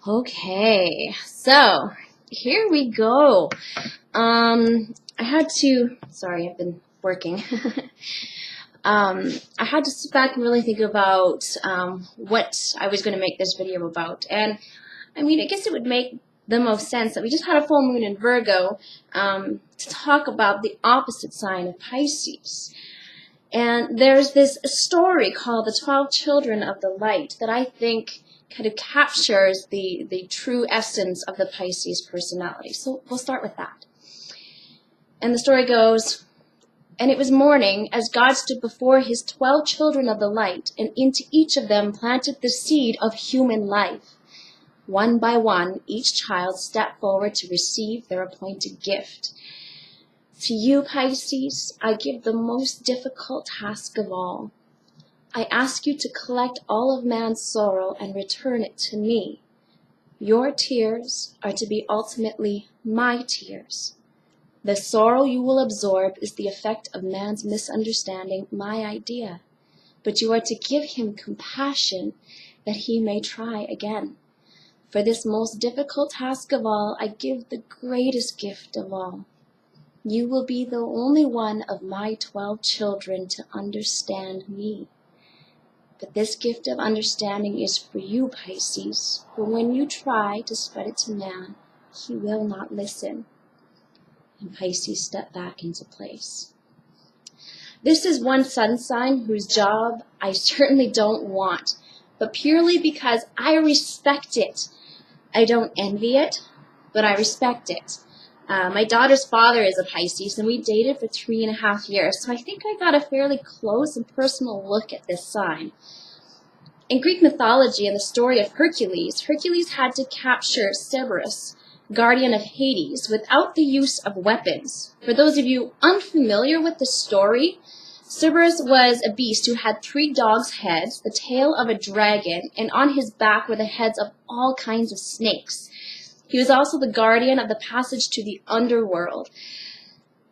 Okay, so here we go. Sorry, I've been working. I had to sit back and really think about what I was going to make this video about. And I mean, I guess it would make the most sense that we just had a full moon in Virgo to talk about the opposite sign of Pisces. And there's this story called The 12 Children of the Light that I think kind of captures the true essence of the Pisces personality. So we'll start with that. And the story goes, "And it was morning, as God stood before his 12 children of the light, and into each of them planted the seed of human life. One by one, each child stepped forward to receive their appointed gift. To you, Pisces, I give the most difficult task of all. I ask you to collect all of man's sorrow and return it to me. Your tears are to be ultimately my tears. The sorrow you will absorb is the effect of man's misunderstanding my idea, but you are to give him compassion that he may try again. For this most difficult task of all, I give the greatest gift of all. You will be the only one of my 12 children to understand me. But this gift of understanding is for you, Pisces, for when you try to spread it to man, he will not listen." And Pisces stepped back into place. This is one sun sign whose job I certainly don't want, but purely because I respect it. I don't envy it, but I respect it. My daughter's father is a Pisces, and we dated for 3.5 years, so I think I got a fairly close and personal look at this sign. In Greek mythology and the story of Hercules, Hercules had to capture Cerberus, guardian of Hades, without the use of weapons. For those of you unfamiliar with the story, Cerberus was a beast who had 3 dogs' heads, the tail of a dragon, and on his back were the heads of all kinds of snakes. He was also the guardian of the passage to the underworld.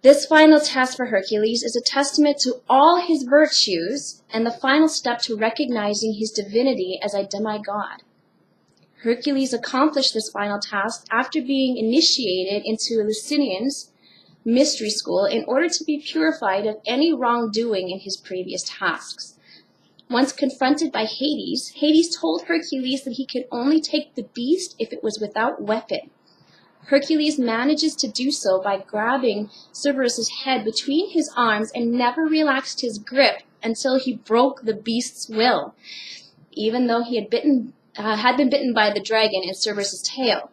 This final test for Hercules is a testament to all his virtues and the final step to recognizing his divinity as a demigod. Hercules accomplished this final task after being initiated into Licinian's mystery school in order to be purified of any wrongdoing in his previous tasks. Once confronted by Hades, Hades told Hercules that he could only take the beast if it was without weapon. Hercules manages to do so by grabbing Cerberus's head between his arms and never relaxed his grip until he broke the beast's will, even though he had been bitten by the dragon in Cerberus's tail.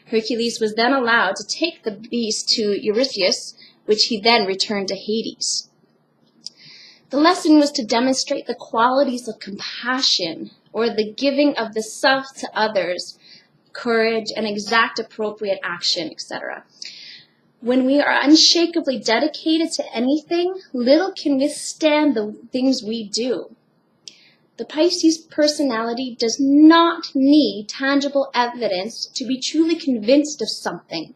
Hercules was then allowed to take the beast to Eurystheus, which he then returned to Hades. The lesson was to demonstrate the qualities of compassion, or the giving of the self to others, courage, and exact appropriate action, etc. When we are unshakably dedicated to anything, little can withstand the things we do. The Pisces personality does not need tangible evidence to be truly convinced of something.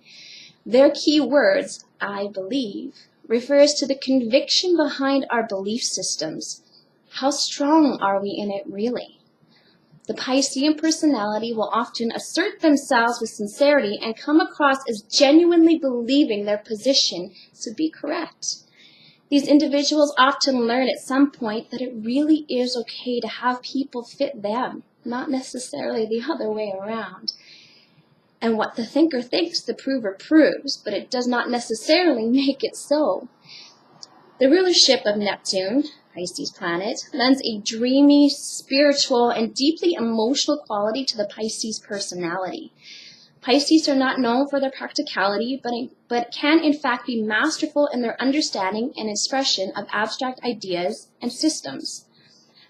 Their key words, "I believe," refers to the conviction behind our belief systems. How strong are we in it really? The Piscean personality will often assert themselves with sincerity and come across as genuinely believing their position to be correct. These individuals often learn at some point that it really is okay to have people fit them, not necessarily the other way around. And what the thinker thinks, the prover proves, but it does not necessarily make it so. The rulership of Neptune, Pisces planet, lends a dreamy, spiritual, and deeply emotional quality to the Pisces personality. Pisces are not known for their practicality, but can in fact be masterful in their understanding and expression of abstract ideas and systems.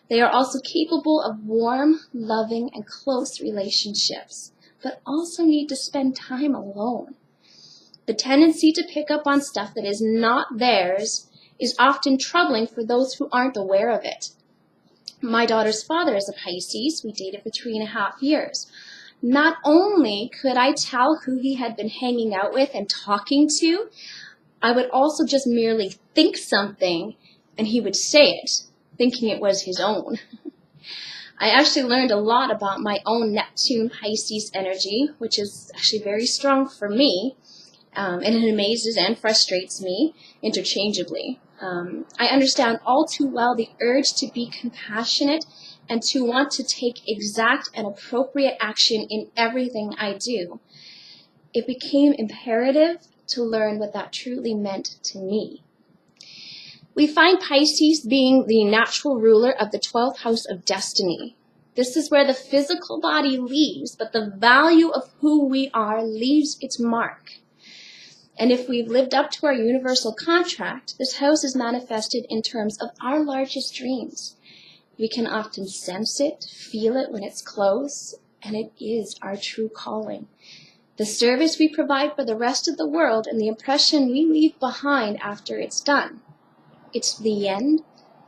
They are also capable of warm, loving, and close relationships, but also need to spend time alone. The tendency to pick up on stuff that is not theirs is often troubling for those who aren't aware of it. My daughter's father is a Pisces. We dated for 3.5 years. Not only could I tell who he had been hanging out with and talking to, I would also just merely think something and he would say it, thinking it was his own. I actually learned a lot about my own Neptune Pisces energy, which is actually very strong for me, and it amazes and frustrates me interchangeably. I understand all too well the urge to be compassionate and to want to take exact and appropriate action in everything I do. It became imperative to learn what that truly meant to me. We find Pisces being the natural ruler of the 12th house of destiny. This is where the physical body leaves, but the value of who we are leaves its mark. And if we've lived up to our universal contract, this house is manifested in terms of our largest dreams. We can often sense it, feel it when it's close, and it is our true calling. The service we provide for the rest of the world and the impression we leave behind after it's done. It's the end,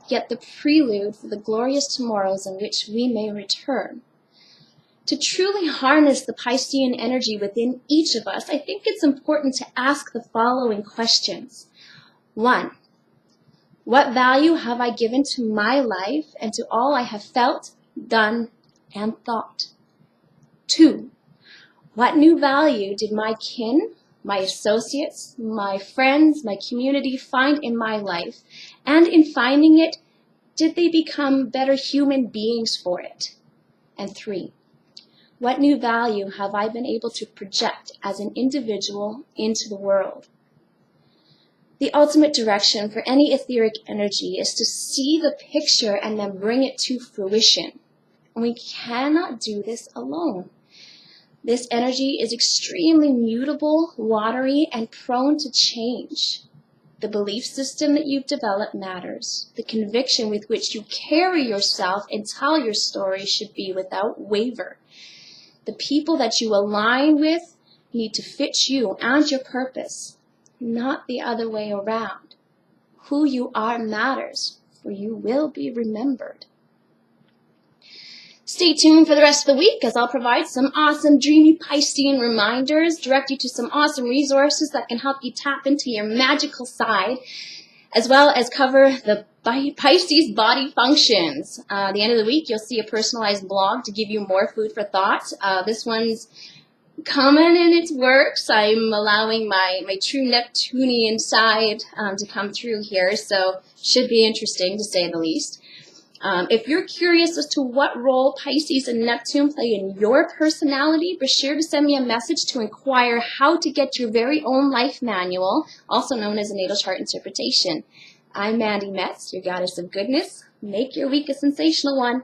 yet the prelude for the glorious tomorrows in which we may return. To truly harness the Piscean energy within each of us, I think it's important to ask the following questions. 1. What value have I given to my life and to all I have felt, done, and thought? 2. What new value did my kin, my associates, my friends, my community find in my life? And in finding it, did they become better human beings for it? And 3. What new value have I been able to project as an individual into the world? The ultimate direction for any etheric energy is to see the picture and then bring it to fruition. And we cannot do this alone. This energy is extremely mutable, watery, and prone to change. The belief system that you've developed matters. The conviction with which you carry yourself and tell your story should be without waver. The people that you align with need to fit you and your purpose, not the other way around. Who you are matters, for you will be remembered. Stay tuned for the rest of the week as I'll provide some awesome dreamy Piscean reminders, direct you to some awesome resources that can help you tap into your magical side, as well as cover the Pisces body functions. At the end of the week, you'll see a personalized blog to give you more food for thought. This one's common in its works. I'm allowing my true Neptunian side to come through here, so should be interesting to say the least. If you're curious as to what role Pisces and Neptune play in your personality, be sure to send me a message to inquire how to get your very own life manual, also known as a natal chart interpretation. I'm Mandy Metz, your goddess of goodness. Make your week a sensational one.